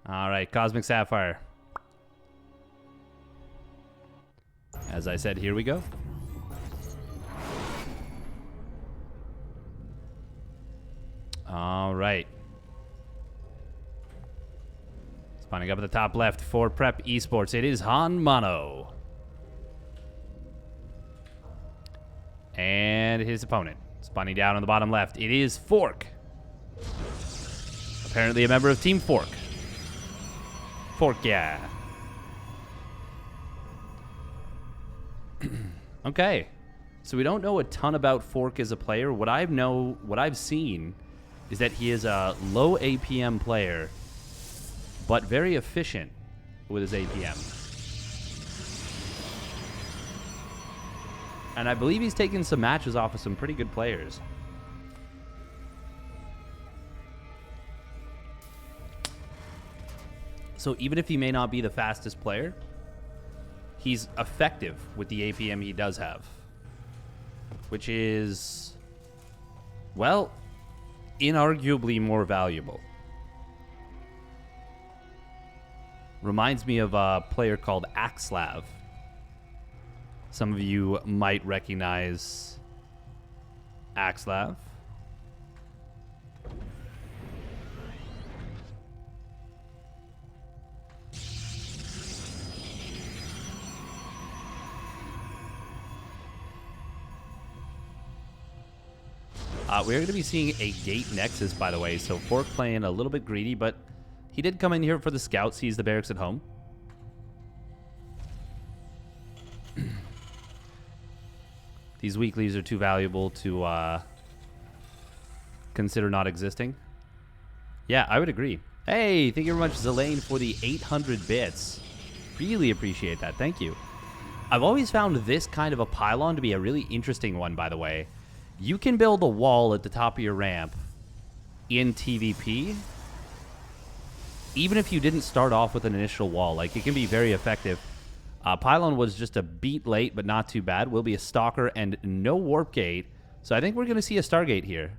All right, Cosmic Sapphire. As I said, here we go. All right. Spawning up at the top left for Prep Esports. It is Han Mano. And his opponent. Spawning down on the bottom left. It is Fork. Apparently a member of Team Fork. Fork, yeah. Okay. So we don't know a ton about Fork as a player. What I've seen is that he is a low APM player, but very efficient with his APM. And I believe he's taken some matches off of some pretty good players. So even if he may not be the fastest player, he's effective with the APM he does have. Which is, well, inarguably more valuable. Reminds me of a player called Axlav. Some of you might recognize Axlav. We're going to be seeing a Gate Nexus, by the way, so Fork playing a little bit greedy, but he did come in here for the scout, sees the barracks at home. These weeklies are too valuable to consider not existing. Yeah, I would agree. Hey, thank you very much, Zelane, for the 800 bits. Really appreciate that. Thank you. I've always found this kind of a pylon to be a really interesting one, by the way. You can build a wall at the top of your ramp in TVP, even if you didn't start off with an initial wall. Like, it can be very effective. Pylon was just a beat late, but not too bad. Will be a Stalker and no Warp Gate. So I think we're going to see a Stargate here.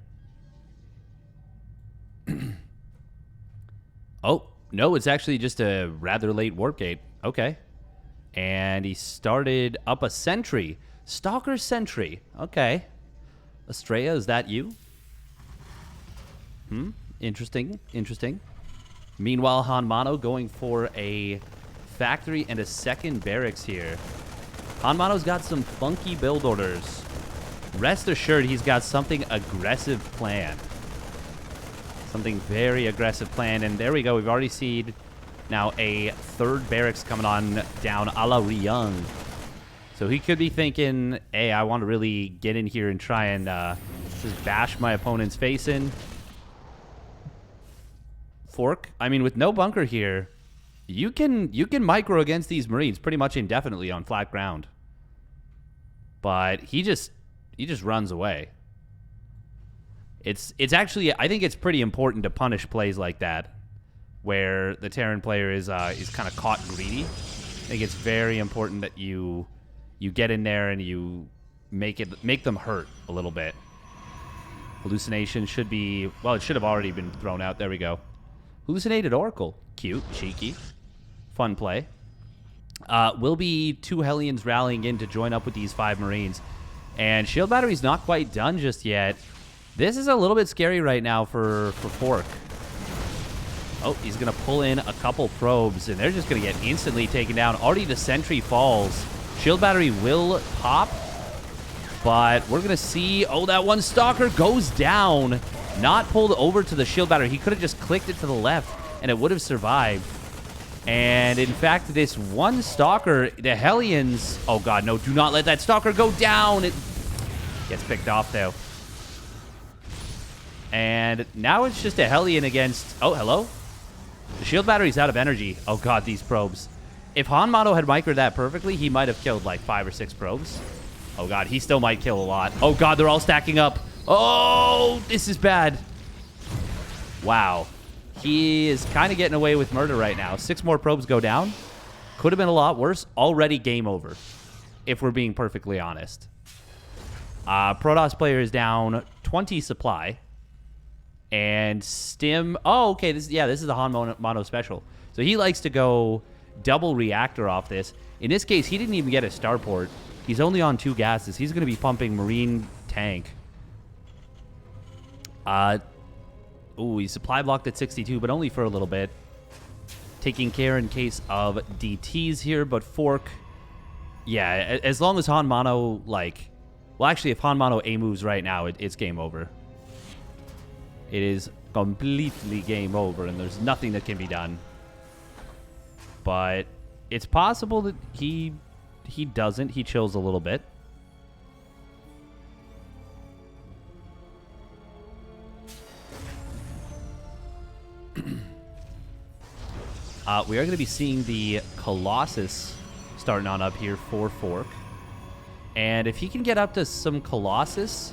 Oh, no, it's actually just a rather late Warp Gate. Okay. And he started up a Sentry. Stalker Sentry. Okay. Estrella, is that you? Interesting. Interesting. Meanwhile, Han Mano going for a factory and a second barracks here. Han Mano's got some funky build orders. Rest assured, he's got something aggressive planned. Something very aggressive planned. And there we go. We've already seen now a third barracks coming on down a la Ryung. So he could be thinking, hey, I want to really get in here and try and just bash my opponent's face in. Fork, I mean, with no bunker here, you can micro against these Marines pretty much indefinitely on flat ground. But he just runs away. It's actually, I think it's pretty important to punish plays like that, where the Terran player is kind of caught greedy. I think it's very important that you get in there and you make them hurt a little bit. Hallucination should be, well, it should have already been thrown out. There we go. Hallucinated Oracle. Cute, cheeky, fun play. Will be 2 Hellions rallying in to join up with these 5 Marines. And Shield Battery's not quite done just yet. This is a little bit scary right now for Fork. Oh, he's going to pull in a couple probes, and they're just going to get instantly taken down. Already the Sentry falls. Shield Battery will pop, but we're going to see... Oh, that one Stalker goes down. Not pulled over to the Shield Battery. He could have just clicked it to the left, and it would have survived. And, in fact, this one Stalker, the Hellions... Oh, God, no. Do not let that Stalker go down. It gets picked off, though. And now it's just a Hellion against... Oh, hello? The Shield Battery's out of energy. Oh, God, these probes. If Han Mano had microed that perfectly, he might have killed like 5 or 6 probes. Oh, God, he still might kill a lot. Oh, God, they're all stacking up. Oh, this is bad. Wow. He is kind of getting away with murder right now. 6 more probes go down. Could have been a lot worse. Already game over, if we're being perfectly honest. Protoss player is down 20 supply. And Stim. Oh, okay. This is the Han Mono special. So he likes to go double reactor off this. In this case, he didn't even get a starport. He's only on 2 gases. He's going to be pumping Marine tank. He's supply blocked at 62, but only for a little bit. Taking care in case of DTs here, but Fork. Yeah, as long as Han Mono, like... Well, actually, if Han Mono A moves right now, it's game over. It is completely game over, and there's nothing that can be done. But it's possible that he doesn't. He chills a little bit. We are going to be seeing the Colossus starting on up here for Fork. And if he can get up to some Colossus,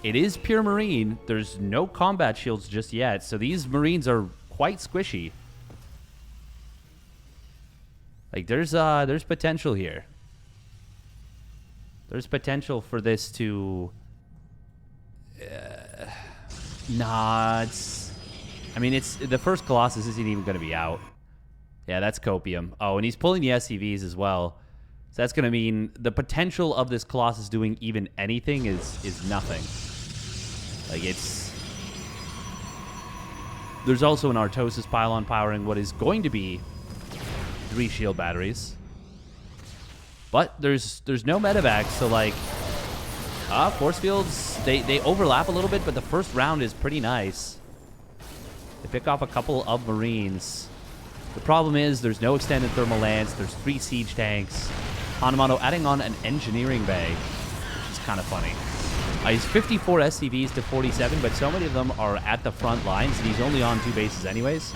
it is pure Marine. There's no combat shields just yet, so these Marines are quite squishy. Like, there's potential here. There's potential for this to... I mean, it's the first Colossus isn't even going to be out. Yeah, that's Copium. Oh, and he's pulling the SCVs as well. So that's going to mean the potential of this Colossus doing even anything is nothing. Like, it's... There's also an Artosis pylon powering what is going to be 3 shield batteries. But there's no medevac, so, like... force fields, they overlap a little bit, but the first round is pretty nice. They pick off a couple of Marines. The problem is there's no extended thermal lance. There's 3 siege tanks. Hanamano adding on an engineering bay, which is kind of funny. He's 54 SCVs to 47, but so many of them are at the front lines, and he's only on 2 bases anyways.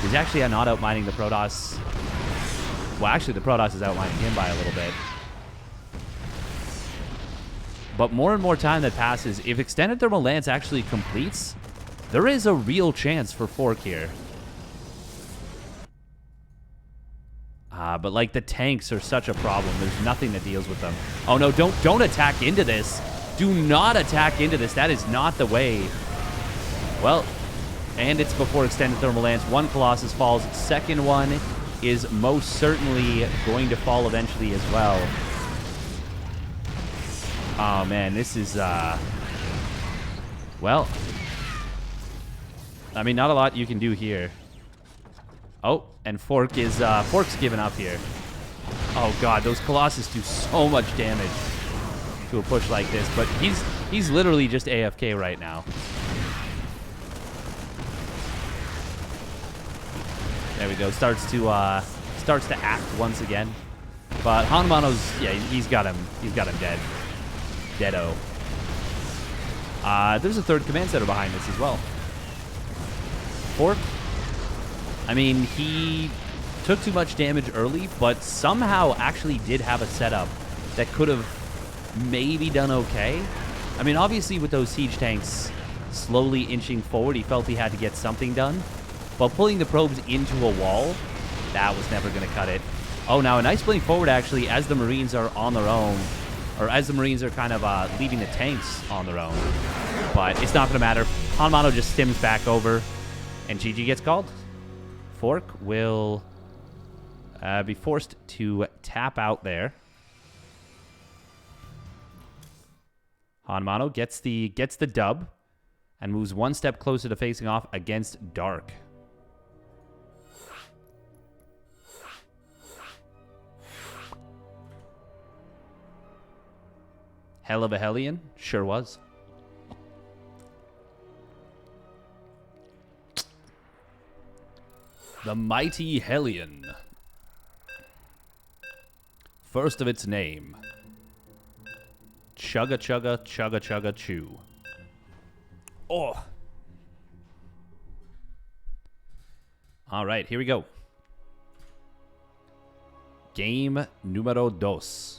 He's actually not outmining the Protoss. Well, actually, the Protoss is outmining him by a little bit. But more and more time that passes, if extended thermal lance actually completes, there is a real chance for Fork here. But like the tanks are such a problem. There's nothing that deals with them. Oh no, don't attack into this. Do not attack into this. That is not the way. Well, and it's before extended thermal lance. 1 Colossus falls. 2nd one is most certainly going to fall eventually as well. Oh man, this is well, I mean, not a lot you can do here. Oh, and Fork's given up here. Oh god, those Colossus do so much damage to a push like this, but he's literally just AFK right now. There we go. Starts to act once again. But Hanamano's, yeah, he's got him dead. Deado. There's a 3rd command center behind this as well. Fork, I mean, he took too much damage early, but somehow actually did have a setup that could have maybe done okay. I mean, obviously with those siege tanks slowly inching forward, he felt he had to get something done. But pulling the probes into a wall, that was never going to cut it. Oh, now a nice blink forward, actually, as the Marines are on their own. Or as the Marines are kind of leaving the tanks on their own. But it's not going to matter. Hanamano just stims back over, and GG gets called. Fork will be forced to tap out there. Hanamano gets the dub and moves 1 step closer to facing off against Dark. Hell of a Hellion? Sure was. The Mighty Hellion. First of its name. Chugga chugga chugga chugga chew. Oh. All right, here we go. Game numero dos.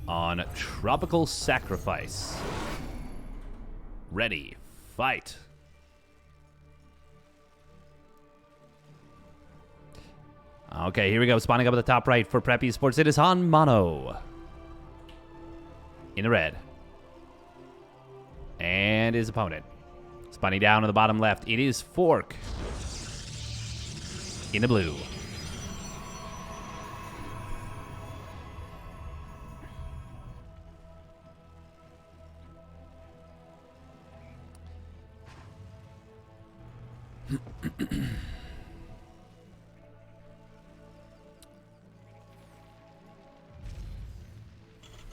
On Tropical Sacrifice. Ready, fight. Okay, here we go. Spawning up at the top right for Preppy Sports. It is Hanamano. In the red. And his opponent. Spinning down on the bottom left. It is Fork. In the blue.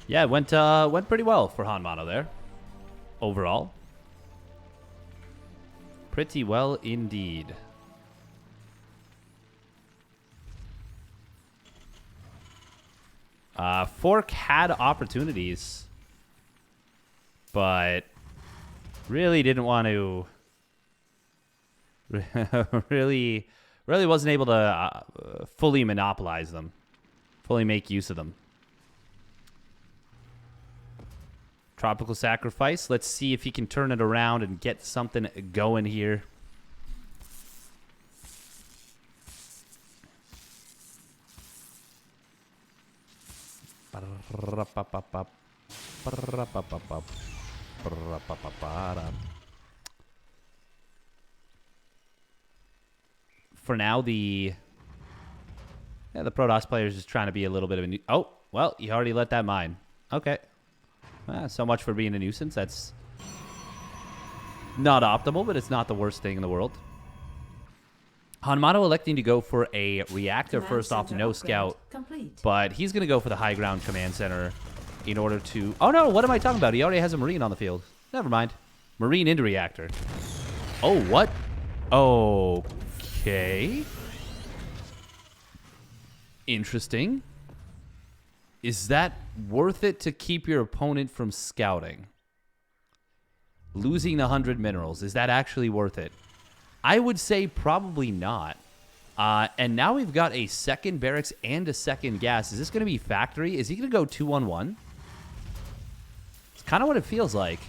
Yeah, it went pretty well for Hanmano there. Overall. Pretty well indeed. Fork had opportunities, but really didn't want to. really wasn't able to fully monopolize them, fully make use of them. Tropical Sacrifice. Let's see if he can turn it around and get something going here. For now, the Protoss player is just trying to be a little bit of a... Oh, well, you already let that mine. Okay. So much for being a nuisance. That's not optimal, but it's not the worst thing in the world. Hanmano electing to go for a reactor command first off, no scout. Complete. But he's going to go for the high ground command center in order to... Oh, no, what am I talking about? He already has a Marine on the field. Never mind. Marine into reactor. Oh, what? Okay. Interesting. Is that worth it to keep your opponent from scouting? Losing 100 minerals, is that actually worth it? I would say probably not. And now we've got a second barracks and a second gas. Is this going to be factory? Is he going to go 2-on-1? It's kind of what it feels like.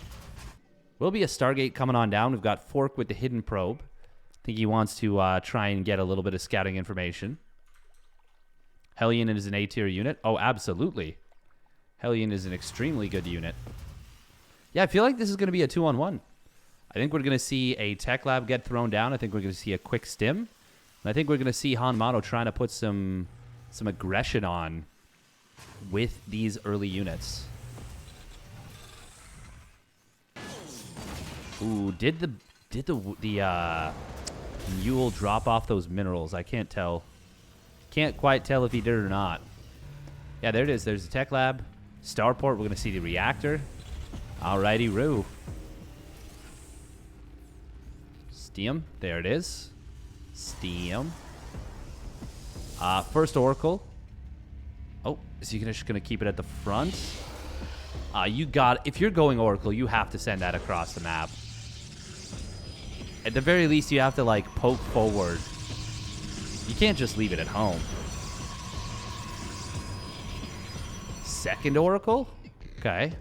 Will be a Stargate coming on down. We've got Fork with the hidden probe. I think he wants to try and get a little bit of scouting information. Hellion is an A-tier unit. Oh, absolutely. Hellion is an extremely good unit. Yeah, I feel like this is going to be a 2-on-1. I think we're going to see a tech lab get thrown down. I think we're going to see a quick stim. And I think we're going to see Hanmano trying to put some aggression on with these early units. Ooh, did the mule drop off those minerals? I can't tell. Can't quite tell if he did or not. Yeah, there it is. There's the tech lab. Starport, we're going to see the reactor. Alrighty, Roo. Steam, there it is. Steam. First Oracle. Oh, is he just going to keep it at the front? If you're going Oracle, you have to send that across the map. At the very least, you have to, like, poke forward. You can't just leave it at home. Second Oracle? Okay.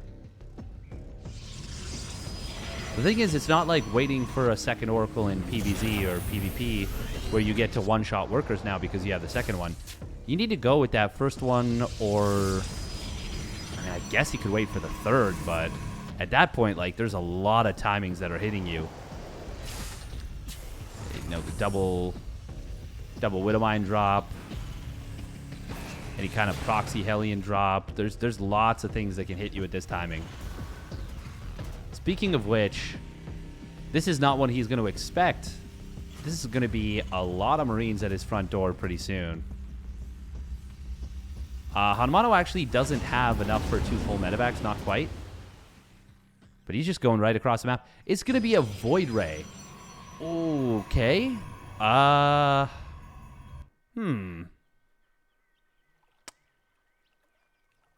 The thing is, it's not like waiting for a second Oracle in PvZ or PvP where you get to one-shot workers now because you have the second one. You need to go with that first one, or... I mean, I guess you could wait for the third, but at that point, like, there's a lot of timings that are hitting you. You know, the double Widowmine drop, any kind of proxy Hellion drop. There's lots of things that can hit you at this timing. Speaking of which, this is not what he's going to expect. This is going to be a lot of Marines at his front door pretty soon. Hanmano actually doesn't have enough for 2 full medevacs, not quite. But he's just going right across the map. It's going to be a Void Ray. Okay.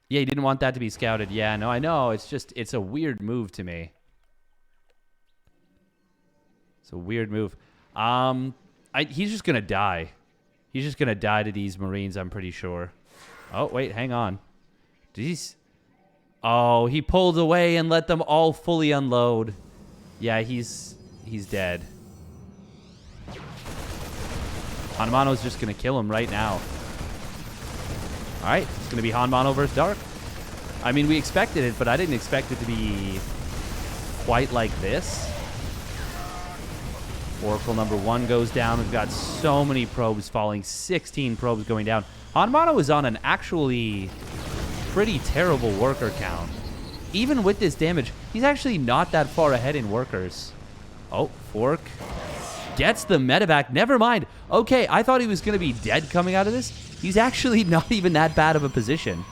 Yeah, he didn't want that to be scouted. Yeah, no, I know. It's a weird move to me. It's a weird move. He's just going to die. He's just going to die to these Marines, I'm pretty sure. Oh, wait, hang on. Oh, he pulled away and let them all fully unload. Yeah, he's dead. Hanmano's just going to kill him right now. All right, it's going to be Hanmano versus Dark. I mean, we expected it, but I didn't expect it to be quite like this. Oracle number 1 goes down. We've got so many probes falling. 16 probes going down. Hanmano is on an actually pretty terrible worker count. Even with this damage, he's actually not that far ahead in workers. Oh, Fork gets the medevac. Never mind. Okay, I thought he was going to be dead coming out of this. He's actually not even that bad of a position.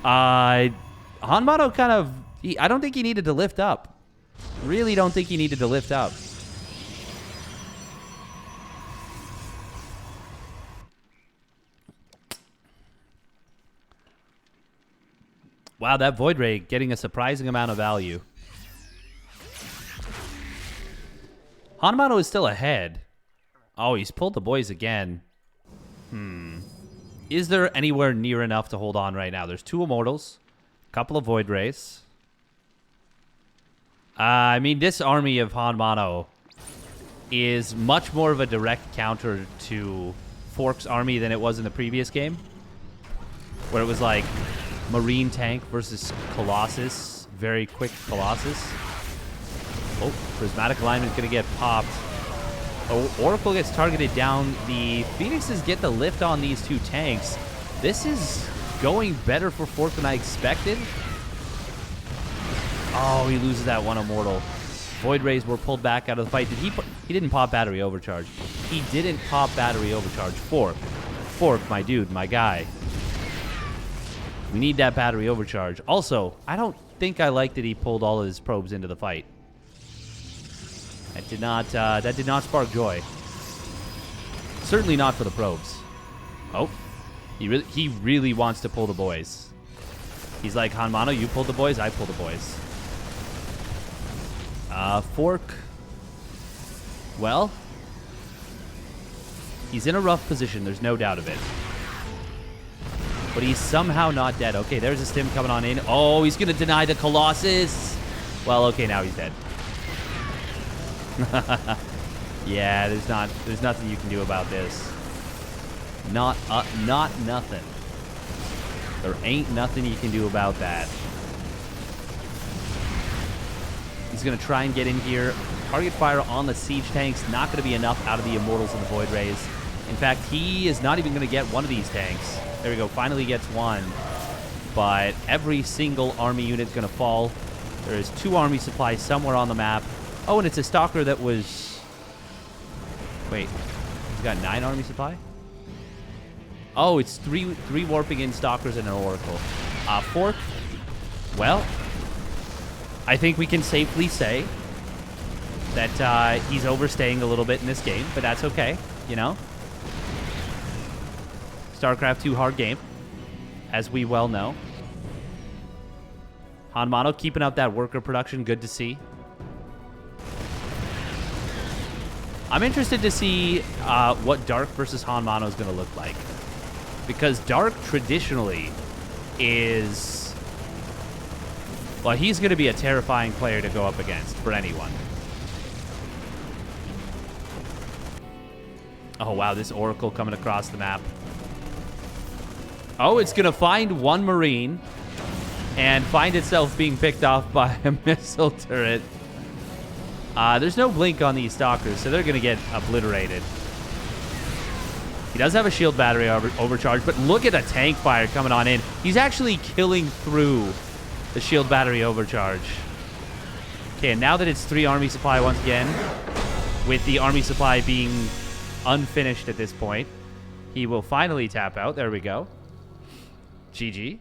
Hanmano kind of... I don't think he needed to lift up. Really don't think he needed to lift up. Wow, that Void Ray getting a surprising amount of value. Hanmano is still ahead. Oh, he's pulled the boys again. Is there anywhere near enough to hold on right now? There's 2 Immortals, a couple of Void Rays. I mean, this army of Hanmano is much more of a direct counter to Fork's army than it was in the previous game, where it was like Marine tank versus Colossus. Very quick Colossus. Oh, Prismatic Alignment is going to get popped. Oh, Oracle gets targeted down. The Phoenixes get the lift on these 2 tanks. This is going better for Fork than I expected. Oh, he loses that 1 Immortal. Void Rays were pulled back out of the fight. Did he didn't pop Battery Overcharge. He didn't pop Battery Overcharge. Fork, my dude, my guy. We need that Battery Overcharge. Also, I don't think I like that he pulled all of his probes into the fight. That did not spark joy. Certainly not for the probes. Oh, he really wants to pull the boys. He's like, Hanmano, you pull the boys, I pull the boys. Fork. Well, he's in a rough position. There's no doubt of it. But he's somehow not dead. Okay, there's a stim coming on in. Oh, he's going to deny the Colossus. Well, okay, now he's dead. Yeah, there's nothing you can do about this. Not nothing. There ain't nothing you can do about that. He's going to try and get in here. Target fire on the siege tanks. Not going to be enough out of the Immortals and the Void Rays. In fact, he is not even going to get one of these tanks. There we go. Finally gets one. But every single army unit is going to fall. There is 2 army supplies somewhere on the map. Oh, and it's a Stalker that was... Wait. He's got 9 army supply? Oh, it's three warping in Stalkers and an Oracle. Fork. Well, I think we can safely say that he's overstaying a little bit in this game, but that's okay, you know? StarCraft 2 hard game, as we well know. Hanmano keeping up that worker production, good to see. I'm interested to see what Dark versus Hanmano is going to look like. Because Dark traditionally is... Well, he's going to be a terrifying player to go up against for anyone. Oh, wow, this Oracle coming across the map. Oh, it's going to find 1 Marine and find itself being picked off by a missile turret. There's no blink on these Stalkers, so they're going to get obliterated. He does have a shield battery overcharge, but look at the tank fire coming on in. He's actually killing through the shield battery overcharge. Okay, and now that it's 3 army supply once again, with the army supply being unfinished at this point, he will finally tap out. There we go. GG.